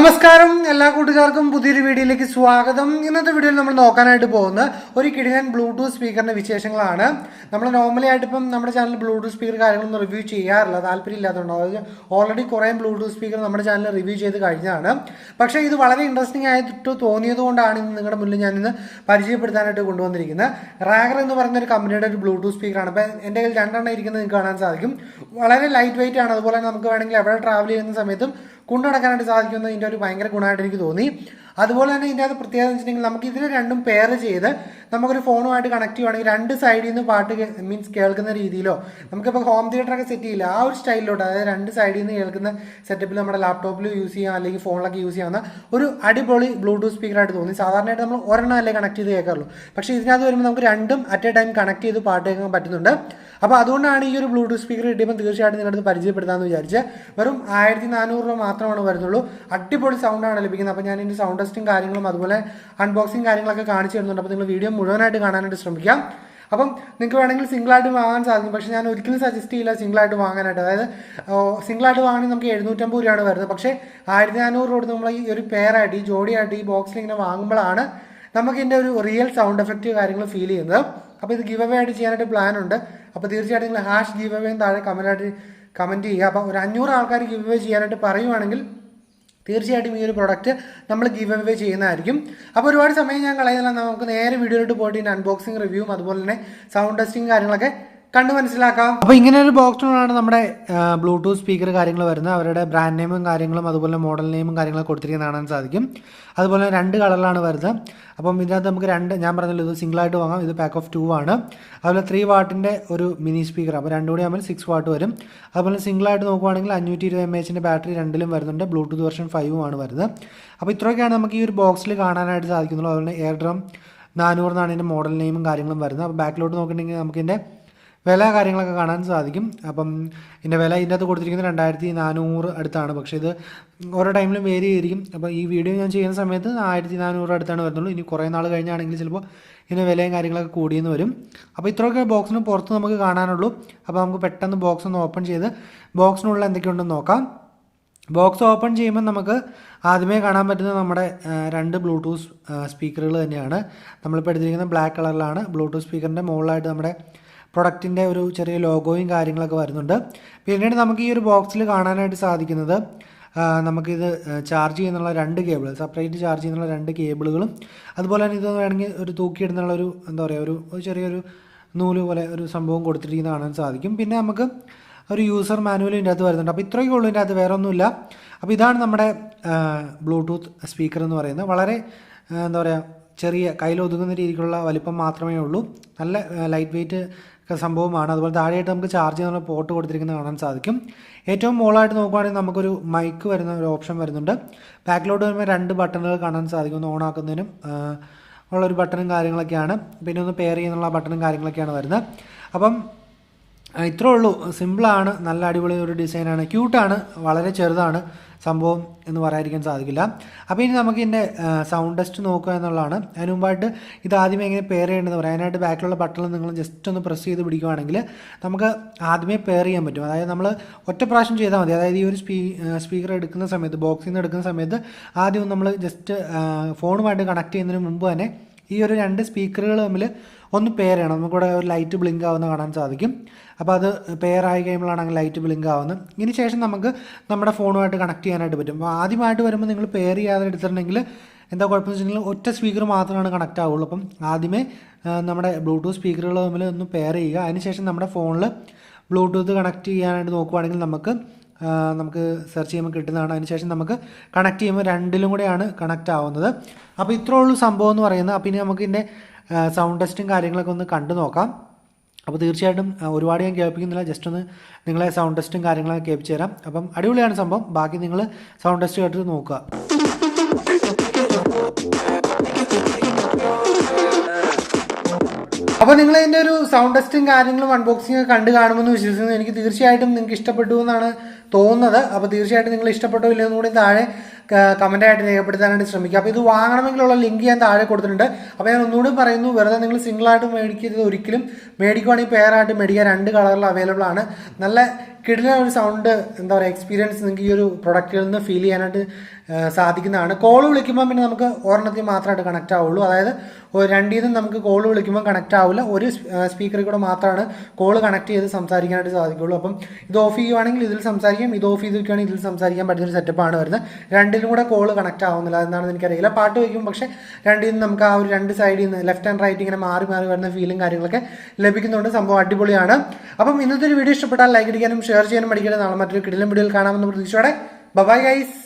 നമസ്കാരം എല്ലാ കൂട്ടുകാർക്കും പുതിയൊരു വീഡിയോയിലേക്ക് സ്വാഗതം. ഇന്നത്തെ വീഡിയോയിൽ നമ്മൾ നോക്കാനായിട്ട് പോകുന്ന ഒരു കിടിലൻ ബ്ലൂടൂത്ത് സ്പീക്കറിന്റെ വിശേഷങ്ങളാണ്. നമ്മൾ നോർമലി ആയിട്ട് ഇപ്പം നമ്മുടെ ചാനൽ ബ്ലൂടൂത്ത് സ്പീക്കർ കാര്യങ്ങളൊന്നും റിവ്യൂ ചെയ്യാറില്ല, താല്പര്യമില്ലാത്തതുകൊണ്ട്. അതായത് ഓൾറെഡി കുറേ ബ്ലൂടൂത്ത് സ്പീക്കർ നമ്മുടെ ചാനൽ റിവ്യൂ ചെയ്ത് കഴിഞ്ഞതാണ്. പക്ഷേ ഇത് വളരെ ഇൻട്രസ്റ്റിംഗ് ആയിട്ട് തോന്നിയതുകൊണ്ടാണ് ഇന്ന് നിങ്ങളുടെ മുന്നിൽ ഞാനിന്ന് പരിചയപ്പെടുത്താനായിട്ട് കൊണ്ടുവന്നിരിക്കുന്നത്. റാഗർ എന്ന് പറയുന്ന ഒരു കമ്പനിയുടെ ഒരു ബ്ലൂടൂത്ത് സ്പീക്കറാണ്. അപ്പോൾ എൻ്റെ കയ്യിൽ രണ്ടെണ്ണം ഇരിക്കുന്നത് നിങ്ങൾക്ക് കാണാൻ സാധിക്കും. വളരെ ലൈറ്റ് വെയിറ്റ് ആണ്. അതുപോലെ നമുക്ക് വേണമെങ്കിൽ എവിടെ ട്രാവൽ ചെയ്യുന്ന സമയത്തും കൊണ്ടുനടക്കാനായിട്ട് സാധിക്കുന്നത് ഇതിൻ്റെ ഒരു ഭയങ്കര ഗുണമായിട്ട് എനിക്ക് തോന്നി. അതുപോലെ തന്നെ ഇതിൻ്റെ അത് പ്രത്യേകത എന്ന് വെച്ചിട്ടുണ്ടെങ്കിൽ നമുക്ക് ഇതിന് രണ്ടും പെയർ ചെയ്ത് നമുക്കൊരു ഫോണുമായിട്ട് കണക്ട് ചെയ്യുവാണെങ്കിൽ രണ്ട് സൈഡിൽ നിന്ന് പാട്ട് മീൻസ് കേൾക്കുന്ന രീതിയിലോ, നമുക്കിപ്പോൾ ഹോം തിയേറ്ററൊക്കെ സെറ്റ് ചെയ്യില്ല ആ ഒരു സ്റ്റൈലിലോട്ട്, അതായത് രണ്ട് സൈഡിൽ നിന്ന് കേൾക്കുന്ന സെറ്റപ്പിൽ നമ്മുടെ ലാപ്ടോപ്പിൽ യൂസ് ചെയ്യാം അല്ലെങ്കിൽ ഫോണിലൊക്കെ യൂസ് ചെയ്യാവുന്ന ഒരു അടിപൊളി ബ്ലൂടൂത്ത് സ്പീക്കറായിട്ട് തോന്നി. സാധാരണയായിട്ട് നമ്മൾ ഒരെണ്ണം അല്ലേ കണക്ട് ചെയ്ത് കേൾക്കാറുള്ളൂ. പക്ഷേ ഇതിനകത്ത് വരുമ്പോൾ നമുക്ക് രണ്ടും അറ്റ് എ ടൈം കണക്ട് ചെയ്ത് പാട്ട് കേൾക്കാൻ പറ്റുന്നുണ്ട്. അപ്പോൾ അതുകൊണ്ടാണ് ഈ ഒരു ബ്ലൂടൂത്ത് സ്പീക്കർ കിട്ടിയപ്പോൾ തീർച്ചയായിട്ടും നിങ്ങളുടെ പരിചയപ്പെടുത്താമെന്ന് വിചാരിച്ച്. വെറും 1400 രൂപ മാത്രമാണ് വരുന്നുള്ളൂ. അടിപൊളി സൗണ്ടാണ് ലഭിക്കുന്നത്. അപ്പോൾ ഞാൻ ഇതിൻ്റെ സൗണ്ട് ടെസ്റ്റും കാര്യങ്ങളും അതുപോലെ അൺബോക്സിങ് കാര്യങ്ങളൊക്കെ കാണിച്ചു തരുന്നുണ്ട്. അപ്പോൾ നിങ്ങൾ വീഡിയോ മുഴുവനായിട്ട് കാണാനായിട്ട് ശ്രമിക്കാം. അപ്പം നിങ്ങൾക്ക് വേണമെങ്കിൽ സിംഗിളായിട്ട് വാങ്ങാൻ സാധിക്കും. പക്ഷേ ഞാൻ ഒരിക്കലും സജസ്റ്റ് ചെയ്യില്ല സിംഗിളായിട്ട് വാങ്ങാനായിട്ട്. അതായത് സിംഗിളായിട്ട് വാങ്ങണമെങ്കിൽ നമുക്ക് 750 രൂപയാണ് വരുന്നത്. പക്ഷേ 1400 രൂപ കൊടുത്ത് നമ്മൾ ഈ ഒരു പെയറായിട്ട് ഈ ജോഡിയായിട്ട് ഈ ബോക്സിൽ ഇങ്ങനെ വാങ്ങുമ്പോഴാണ് നമുക്ക് ഇതിൻ്റെ ഒരു റിയൽ സൗണ്ട് എഫക്റ്റ് കാര്യങ്ങൾ ഫീൽ ചെയ്യുന്നത്. അപ്പോൾ ഇത് ഗിവ് അവേ ആയിട്ട് ചെയ്യാനായിട്ട് പ്ലാൻ ഉണ്ട്. അപ്പോൾ തീർച്ചയായിട്ടും നിങ്ങൾ #ഗിവ് അവേ താഴെ കമൻറ്റ് ചെയ്യുക. അപ്പോൾ ഒരു 500 ആൾക്കാർ ഗിവ് അവേ ചെയ്യാനായിട്ട് പറയുവാണെങ്കിൽ തീർച്ചയായിട്ടും ഈ ഒരു പ്രൊഡക്റ്റ് നമ്മൾ ഗിവ് അവേ ചെയ്യുന്നതായിരിക്കും. അപ്പോൾ ഒരുപാട് സമയം ഞാൻ കളയുന്നില്ല, നമുക്ക് നേരെ വീഡിയോയിലോട്ട് പോയിട്ട് ഇതിൻ്റെ അൺബോക്സിങ് റിവ്യൂവും അതുപോലെ തന്നെ സൗണ്ട് ടെസ്റ്റിംഗ് കാര്യങ്ങളൊക്കെ കണ്ടു മനസ്സിലാക്കാം. അപ്പോൾ ഇങ്ങനെ ഒരു ബോക്സിലാണ് നമ്മുടെ ബ്ലൂടൂത്ത് സ്പീക്കർ കാര്യങ്ങൾ വരുന്നത്. അവരുടെ ബ്രാൻഡ് നെയിമും കാര്യങ്ങളും അതുപോലെ മോഡൽ നെയിമും കാര്യങ്ങളൊക്കെ കൊടുത്തിരിക്കുന്നത് കാണാൻ സാധിക്കും. അതുപോലെ 2 കളറിലാണ് വരുന്നത്. അപ്പം ഇതിനകത്ത് നമുക്ക് ഞാൻ പറഞ്ഞല്ലോ ഇത് സിംഗിളായിട്ട് വാങ്ങാം. ഇത് പാക്ക് ഓഫ് 2 ആണ്. അതുപോലെ 3 വാട്ടിൻ്റെ ഒരു മിനി സ്പീക്കർ. അപ്പോൾ രണ്ടും കൂടി ആകുമ്പോൾ 6 വാട്ട് വരും. അതുപോലെ സിംഗിളായിട്ട് നോക്കുവാണെങ്കിൽ 520 mAh ബാറ്ററി രണ്ടിലും വരുന്നുണ്ട്. ബ്ലൂടൂത്ത് വെർഷൻ 5 ആണ് വരുന്നത്. അപ്പോൾ ഇത്രയൊക്കെയാണ് നമുക്ക് ഈ ഒരു ബോക്സിൽ കാണാനായിട്ട് സാധിക്കുന്നുള്ളൂ. അതുപോലെ AIRDRUM 400 എന്നാണ് ഇതിൻ്റെ മോഡൽ നെയിമും കാര്യങ്ങളും വരുന്നത്. അപ്പോൾ ബാക്കിലോട്ട് നോക്കിയിട്ടുണ്ടെങ്കിൽ നമുക്കിതിൻ്റെ വില കാര്യങ്ങളൊക്കെ കാണാൻ സാധിക്കും. അപ്പം ഇതിൻ്റെ വില ഇതിൻ്റെ അകത്ത് കൊടുത്തിരിക്കുന്നത് 2400 അടുത്താണ്. പക്ഷേ ഇത് ഓരോ ടൈമിലും വേരി ചെയ്തിരിക്കും. അപ്പോൾ ഈ വീഡിയോ ഞാൻ ചെയ്യുന്ന സമയത്ത് 1400 അടുത്താണ് വരുന്നുള്ളൂ. ഇനി കുറേ നാൾ കഴിഞ്ഞാണെങ്കിൽ ചിലപ്പോൾ ഇതിൻ്റെ വിലയും കാര്യങ്ങളൊക്കെ കൂടിയെന്ന് വരും. അപ്പോൾ ഇത്രയൊക്കെ ബോക്സിന് പുറത്ത് നമുക്ക് കാണാനുള്ളൂ. അപ്പോൾ നമുക്ക് പെട്ടെന്ന് ബോക്സ് ഒന്ന് ഓപ്പൺ ചെയ്ത് ബോക്സിനുള്ളിൽ എന്തൊക്കെയുണ്ടെന്ന് നോക്കാം. ബോക്സ് ഓപ്പൺ ചെയ്യുമ്പോൾ നമുക്ക് ആദ്യമേ കാണാൻ പറ്റുന്നത് നമ്മുടെ 2 ബ്ലൂടൂത്ത് സ്പീക്കറുകൾ തന്നെയാണ്. നമ്മളിപ്പോൾ എടുത്തിരിക്കുന്നത് ബ്ലാക്ക് കളറിലാണ്. ബ്ലൂടൂത്ത് സ്പീക്കറിൻ്റെ മുകളിലായിട്ട് നമ്മുടെ പ്രൊഡക്റ്റിൻ്റെ ഒരു ചെറിയ ലോഗോയും കാര്യങ്ങളൊക്കെ വരുന്നുണ്ട്. പിന്നീട് നമുക്ക് ഈ ഒരു ബോക്സിൽ കാണാനായിട്ട് സാധിക്കുന്നത് നമുക്കിത് ചാർജ് ചെയ്യുന്നുള്ള 2 കേബിൾ, സെപ്പറേറ്റ് ചാർജ് ചെയ്യുന്നുള്ള 2 കേബിളുകളും അതുപോലെ തന്നെ ഇത് വേണമെങ്കിൽ ഒരു തൂക്കിയിടുന്നുള്ള ഒരു എന്താ പറയുക ഒരു ചെറിയൊരു നൂല് പോലെ ഒരു സംഭവം കൊടുത്തിരിക്കുന്നത് കാണാൻ സാധിക്കും. പിന്നെ നമുക്ക് ഒരു യൂസർ മാനുവലും ഇതിൻ്റെ അകത്ത് വരുന്നുണ്ട്. അപ്പോൾ ഇത്രയൊക്കെ ഉള്ളൂ, ഇതിൻ്റെ അകത്ത് വേറെ ഒന്നുമില്ല. അപ്പോൾ ഇതാണ് നമ്മുടെ ബ്ലൂടൂത്ത് സ്പീക്കർ എന്ന് പറയുന്നത്. വളരെ എന്താ പറയുക ചെറിയ കയ്യിലൊതുങ്ങുന്ന രീതിക്കുള്ള വലിപ്പം മാത്രമേ ഉള്ളൂ. നല്ല ലൈറ്റ് വെയിറ്റ് സംഭവമാണ്. അതുപോലെ താഴെയായിട്ട് നമുക്ക് ചാർജ് ചെയ്യാനുള്ള പോർട്ട് കൊടുത്തിരിക്കുന്നത് കാണാൻ സാധിക്കും. ഏറ്റവും മുകളിലായിട്ട് നോക്കുകയാണെങ്കിൽ നമുക്കൊരു മൈക്ക് വരുന്ന ഒരു ഓപ്ഷൻ വരുന്നുണ്ട്. ബാക്കിലോട്ട് വരുമ്പോൾ 2 ബട്ടണുകൾ കാണാൻ സാധിക്കും. ഒന്ന് ഓൺ ആക്കുന്നതിനും ഉള്ളൊരു ബട്ടണും കാര്യങ്ങളൊക്കെയാണ്. പിന്നെ ഒന്ന് പെയർ ചെയ്യുന്നുള്ള ബട്ടണും കാര്യങ്ങളൊക്കെയാണ് വരുന്നത്. അപ്പം ഇത്രേ ഉള്ളൂ. സിമ്പിളാണ്, നല്ല അടിപൊളി ഒരു ഡിസൈനാണ്, ക്യൂട്ടാണ്, വളരെ ചെറുതാണ് സംഭവം എന്ന് പറയാതിരിക്കാൻ സാധിക്കില്ല. അപ്പോൾ ഇനി നമുക്ക് ഇതിൻ്റെ സൗണ്ട് ടെസ്റ്റ് നോക്കുക എന്നുള്ളതാണ്. അതിന് മുമ്പായിട്ട് ഇത് ആദ്യമേ എങ്ങനെ പെയർ ചെയ്യേണ്ടതെന്ന് പറയാം. അതിനായിട്ട് ബാക്കിലുള്ള ബട്ടണിൽ നിങ്ങൾ ജസ്റ്റ് ഒന്ന് പ്രസ് ചെയ്ത് പിടിക്കുകയാണെങ്കിൽ നമുക്ക് ആദ്യമേ പെയർ ചെയ്യാൻ പറ്റും. അതായത് നമ്മൾ ഒറ്റ പ്രാവശ്യം ചെയ്താൽ മതി. അതായത് ഈ ഒരു സ്പീക്കർ എടുക്കുന്ന സമയത്ത്, ബോക്സിൽ നിന്ന് എടുക്കുന്ന സമയത്ത് ആദ്യം നമ്മൾ ജസ്റ്റ് ഫോണുമായിട്ട് കണക്ട് ചെയ്യുന്നതിന് മുമ്പ് തന്നെ ഈ ഒരു 2 സ്പീക്കറുകൾ തമ്മിൽ ഒന്ന് പെയർ ചെയ്യണം. നമുക്കിവിടെ ഒരു ലൈറ്റ് ബ്ലിങ്ക് ആവുന്ന കാണാൻ സാധിക്കും. അപ്പോൾ അത് പെയർ ആയി കഴിയുമ്പോഴാണെങ്കിൽ ലൈറ്റ് ബ്ലിങ്ക് ആവുന്നത്. ഇതിന് ശേഷം നമുക്ക് നമ്മുടെ ഫോണുമായിട്ട് കണക്ട് ചെയ്യാനായിട്ട് പറ്റും. അപ്പോൾ ആദ്യമായിട്ട് വരുമ്പോൾ നിങ്ങൾ പെയർ ചെയ്യാതെ എടുത്തിട്ടുണ്ടെങ്കിൽ എന്താ കുഴപ്പമെന്ന് വെച്ചിട്ടുണ്ടെങ്കിൽ ഒറ്റ സ്പീക്കർ മാത്രമാണ് കണക്ട് ആവുള്ളൂ. അപ്പം ആദ്യമേ നമ്മുടെ ബ്ലൂടൂത്ത് സ്പീക്കറുകൾ തമ്മിൽ ഒന്ന് പെയർ ചെയ്യുക. അതിനുശേഷം നമ്മുടെ ഫോണിൽ ബ്ലൂടൂത്ത് കണക്ട് ചെയ്യാനായിട്ട് നോക്കുവാണെങ്കിൽ നമുക്ക് സെർച്ച് ചെയ്യുമ്പോൾ കിട്ടുന്നതാണ്. അതിനുശേഷം നമുക്ക് കണക്ട് ചെയ്യുമ്പോൾ രണ്ടിലും കൂടെയാണ് കണക്റ്റ് ആവുന്നത്. അപ്പോൾ ഇത്രേ ഉള്ളൂ സംഭവം എന്ന് പറയുന്നത്. അപ്പോൾ ഇനി നമുക്ക് ഇതിൻ്റെ സൗണ്ട് ടെസ്റ്റും കാര്യങ്ങളൊക്കെ ഒന്ന് കണ്ടു നോക്കാം. അപ്പോൾ തീർച്ചയായിട്ടും ഒരുപാട് ഞാൻ കേൾപ്പിക്കുന്നില്ല, ജസ്റ്റ് ഒന്ന് നിങ്ങളെ സൗണ്ട് ടെസ്റ്റും കാര്യങ്ങളൊക്കെ കേൾപ്പിച്ച് തരാം. അപ്പം അടിപൊളിയാണ് സംഭവം. ബാക്കി നിങ്ങൾ സൗണ്ട് ടെസ്റ്റ് കേട്ടിട്ട് നോക്കുക. അപ്പോൾ നിങ്ങൾ ഇതിൻ്റെ ഒരു സൗണ്ട് ടെസ്റ്റും കാര്യങ്ങളും അൺബോക്സിംഗ് കണ്ടു കാണുമെന്ന് വിശ്വസിക്കുന്നു. എനിക്ക് തീർച്ചയായിട്ടും നിങ്ങൾക്ക് ഇഷ്ടപ്പെട്ടു എന്നാണ് തോന്നുന്നത്. അപ്പോൾ തീർച്ചയായിട്ടും നിങ്ങൾ ഇഷ്ടപ്പെട്ടോ ഇല്ലെന്നും കൂടി താഴെ കമൻറ്റായിട്ട് രേഖപ്പെടുത്താനായിട്ട് ശ്രമിക്കുക. അപ്പോൾ ഇത് വാങ്ങണമെങ്കിലുള്ള ലിങ്ക് ഞാൻ താഴെ കൊടുത്തിട്ടുണ്ട്. അപ്പോൾ ഞാൻ ഒന്നുകൂടി പറയുന്നു, വെറുതെ നിങ്ങൾ സിംഗിളായിട്ട് മേടിക്കരുത്, ഒരിക്കലും മേടിക്കുവാണെങ്കിൽ പെയറായിട്ട് മേടിക്കുക. 2 കളറിൽ അവൈലബിൾ ആണ്. നല്ല കിടിലൻ ഒരു സൗണ്ട് എന്താ പറയുക എക്സ്പീരിയൻസ് നിങ്ങൾക്ക് ഈ ഒരു പ്രൊഡക്റ്റിൽ നിന്ന് ഫീൽ ചെയ്യാനായിട്ട് സാധിക്കുന്നതാണ്. കോൾ വിളിക്കുമ്പോൾ പിന്നെ നമുക്ക് ഒരെണ്ണത്തിൽ മാത്രമായിട്ട് കണക്റ്റ് ആവുള്ളൂ. അതായത് രണ്ടിൽ നിന്നും നമുക്ക് കോൾ വിളിക്കുമ്പോൾ കണക്റ്റ് ആവില്ല, ഒരു സ്പീക്കറിൽ കൂടെ മാത്രമാണ് കോൾ കണക്ട് ചെയ്ത് സംസാരിക്കാനായിട്ട് സാധിക്കുള്ളൂ. അപ്പം ഇത് ഓഫ് ചെയ്യുവാണെങ്കിൽ ഇതിൽ സംസാരിക്കാം, ഇത് ഓഫ് ചെയ്ത് വയ്ക്കുകയാണെങ്കിൽ ഇതിൽ സംസാരിക്കാൻ പറ്റുന്നൊരു സെറ്റപ്പാണ് വരുന്നത്. രണ്ടിലും കൂടെ കോൾ കണക്റ്റ് ആവുന്നില്ല, എന്താണെന്ന് എനിക്കറിയില്ല. പാട്ട് വയ്ക്കും, പക്ഷേ രണ്ടിൽ നിന്ന് നമുക്ക് ആ ഒരു 2 സൈഡിൽ നിന്ന് ലെഫ്റ്റ് ആൻഡ് റൈറ്റ് ഇങ്ങനെ മാറി മാറി വരുന്ന ഫീലും കാര്യങ്ങളൊക്കെ ലഭിക്കുന്നുണ്ട്. സംഭവം അടിപൊളിയാണ്. അപ്പം ഇന്നത്തെ ഒരു വീഡിയോ ഇഷ്ടപ്പെട്ടാൽ ലൈക്ക് അടിക്കാനും ഷെയർ ചെയ്യാനും പഠിക്കരുത്. നാളെ മറ്റൊരു കിടിലൻ വീഡിയോയിൽ കാണാമെന്ന പ്രതീക്ഷയോടെ ബൈ ഗൈസ്.